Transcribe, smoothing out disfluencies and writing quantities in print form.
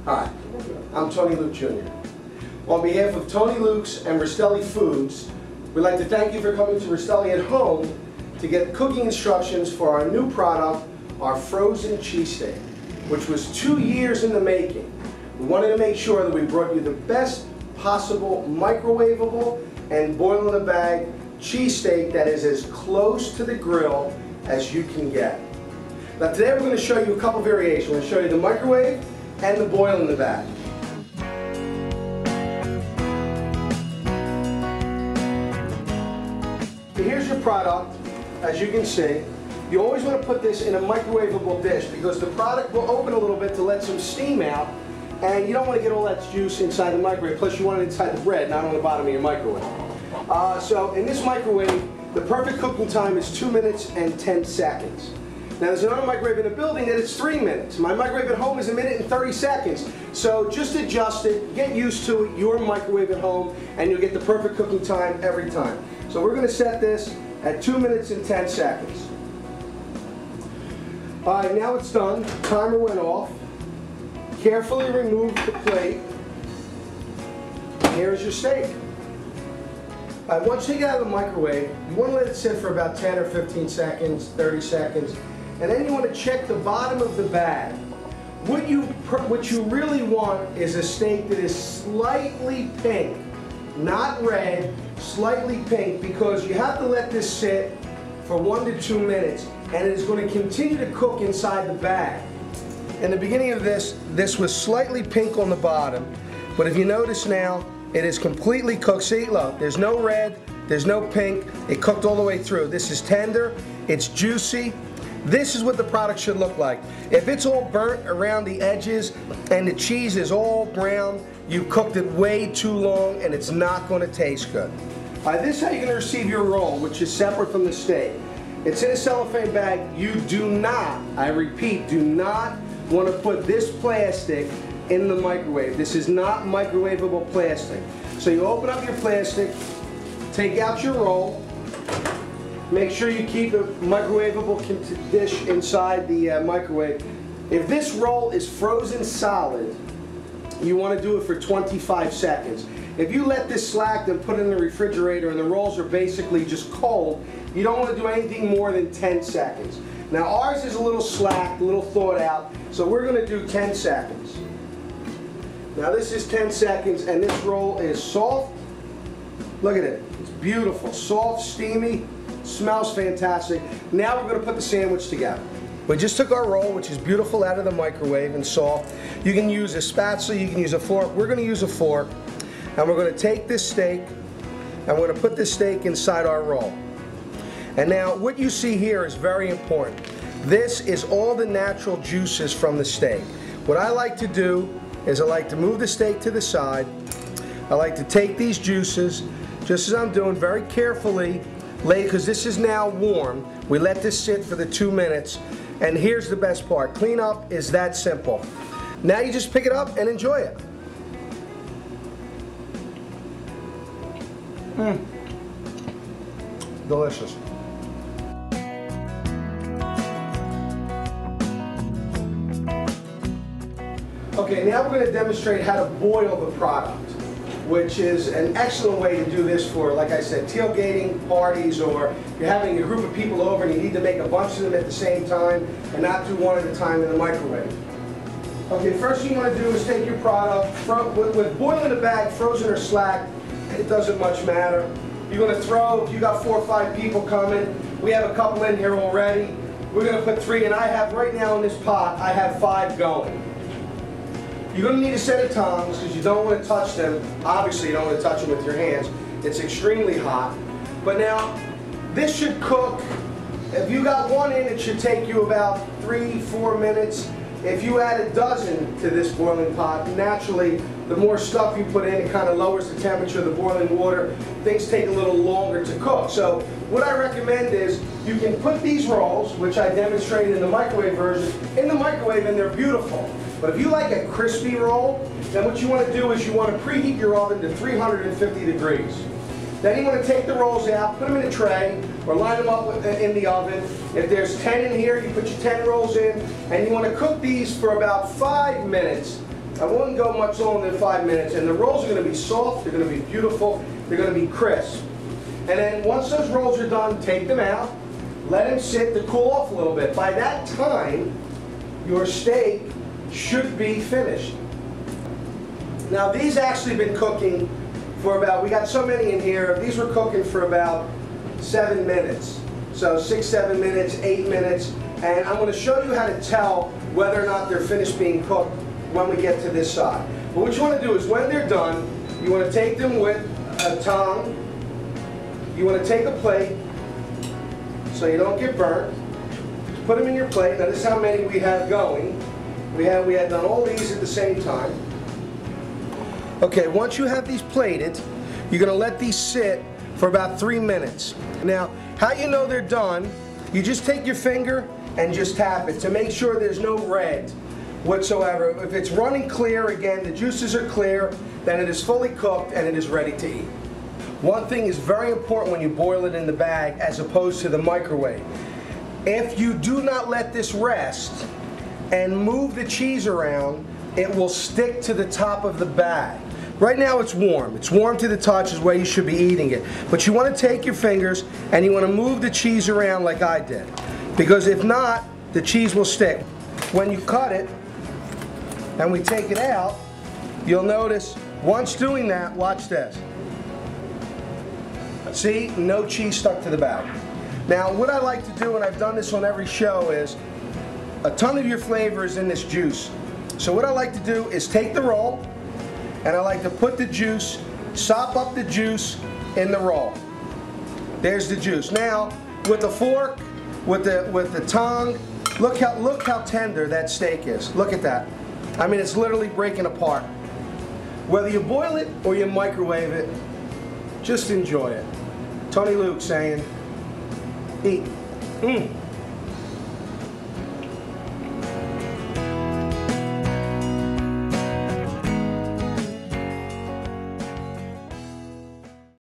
Hi, I'm Tony Luke Jr. On behalf of Tony Luke's and Rastelli Foods, we'd like to thank you for coming to Rastelli at Home to get cooking instructions for our new product, our frozen cheesesteak, which was 2 years in the making. We wanted to make sure that we brought you the best possible microwavable and boil-in-a-bag cheesesteak that is as close to the grill as you can get. Now today we're going to show you a couple variations. We're going to show you the microwave and the boil-in-the-bag. Here's your product. As you can see, you always want to put this in a microwavable dish because the product will open a little bit to let some steam out, and you don't want to get all that juice inside the microwave. Plus you want it inside the bread, not on the bottom of your microwave. So in this microwave, the perfect cooking time is 2 minutes and 10 seconds. Now there's another microwave in the building that is 3 minutes. My microwave at home is 1 minute and 30 seconds. So just adjust it, get used to it, your microwave at home, and you'll get the perfect cooking time every time. So we're going to set this at 2 minutes and 10 seconds. Alright, now it's done. Timer went off. Carefully remove the plate. Here's your steak. Once you take it out of the microwave, you want to let it sit for about 10 or 15 seconds, 30 seconds, and then you want to check the bottom of the bag. What you really want is a steak that is slightly pink, not red, slightly pink, because you have to let this sit for 1 to 2 minutes, and it is going to continue to cook inside the bag. In the beginning of this was slightly pink on the bottom, but if you notice now, it is completely cooked. See, look, there's no red, there's no pink. It cooked all the way through. This is tender, it's juicy. This is what the product should look like. If it's all burnt around the edges and the cheese is all brown, you've cooked it way too long and it's not going to taste good. This is how you're going to receive your roll, which is separate from the steak. It's in a cellophane bag. You do not, I repeat, do not want to put this plastic in the microwave. This is not microwavable plastic. So you open up your plastic, take out your roll, make sure you keep a microwavable dish inside the microwave. If this roll is frozen solid, you want to do it for 25 seconds. If you let this slack and put it in the refrigerator and the rolls are basically just cold, you don't want to do anything more than 10 seconds. Now ours is a little slack, a little thawed out, so we're going to do 10 seconds. Now this is 10 seconds and this roll is soft. Look at it. It's beautiful. Soft, steamy, smells fantastic. Now we're going to put the sandwich together. We just took our roll, which is beautiful, out of the microwave and soft. You can use a spatula, you can use a fork. We're going to use a fork, and we're going to take this steak and we're going to put this steak inside our roll. And now what you see here is very important. This is all the natural juices from the steak. What I like to do is I like to move the steak to the side. I like to take these juices, just as I'm doing, very carefully, because this is now warm. We let this sit for the 2 minutes, and here's the best part. Cleanup is that simple. Now you just pick it up and enjoy it. Delicious. Okay, now we're going to demonstrate how to boil the product, which is an excellent way to do this for, like I said, tailgating parties, or you're having a group of people over and you need to make a bunch of them at the same time and not do one at a time in the microwave. Okay, first thing you want to do is take your product, with boil-in-a-bag, frozen or slack, it doesn't much matter. You're going to throw, if you got 4 or 5 people coming, we have a couple in here already, we're going to put 3, and I have, right now in this pot, I have 5 going. You're going to need a set of tongs because you don't want to touch them. Obviously you don't want to touch them with your hands. It's extremely hot. But now, this should cook. If you got 1 in, it should take you about 3-4 minutes. If you add a dozen to this boiling pot, naturally, the more stuff you put in, it kind of lowers the temperature of the boiling water. Things take a little longer to cook. So what I recommend is you can put these rolls, which I demonstrated in the microwave version, in the microwave, and they're beautiful. But if you like a crispy roll, then what you want to do is you want to preheat your oven to 350 degrees. Then you want to take the rolls out, put them in a tray, or line them up in the oven. If there's 10 in here, you put your 10 rolls in, and you want to cook these for about 5 minutes I wouldn't go much longer than 5 minutes, and the rolls are going to be soft, they're going to be beautiful, they're going to be crisp. And then once those rolls are done, take them out, let them sit to cool off a little bit. By that time, your steak should be finished. Now these actually been cooking for about, we got so many in here, these were cooking for about 7 minutes. So 6, 7 minutes, 8 minutes, and I'm going to show you how to tell whether or not they're finished being cooked when we get to this side. But what you want to do is when they're done, you want to take them with a tongue, you want to take a plate so you don't get burnt, put them in your plate. Now this is how many we have going. We had done all these at the same time. Okay, once you have these plated, you're going to let these sit for about 3 minutes. Now, how you know they're done, you just take your finger and just tap it to make sure there's no red whatsoever. If it's running clear, again, the juices are clear, then it is fully cooked and it is ready to eat. One thing is very important when you boil it in the bag as opposed to the microwave. If you do not let this rest and move the cheese around, it will stick to the top of the bag. Right now it's warm. It's warm to the touch is where you should be eating it. But you want to take your fingers and you want to move the cheese around like I did. Because if not, the cheese will stick. When you cut it and we take it out, you'll notice once doing that, watch this. See, no cheese stuck to the bag. Now what I like to do, and I've done this on every show, is a ton of your flavor is in this juice. So what I like to do is take the roll, and I like to put the juice, sop up the juice in the roll. There's the juice. Now, with the fork, with the tongue, look how tender that steak is. Look at that. I mean, it's literally breaking apart. Whether you boil it or you microwave it, just enjoy it. Tony Luke saying, eat.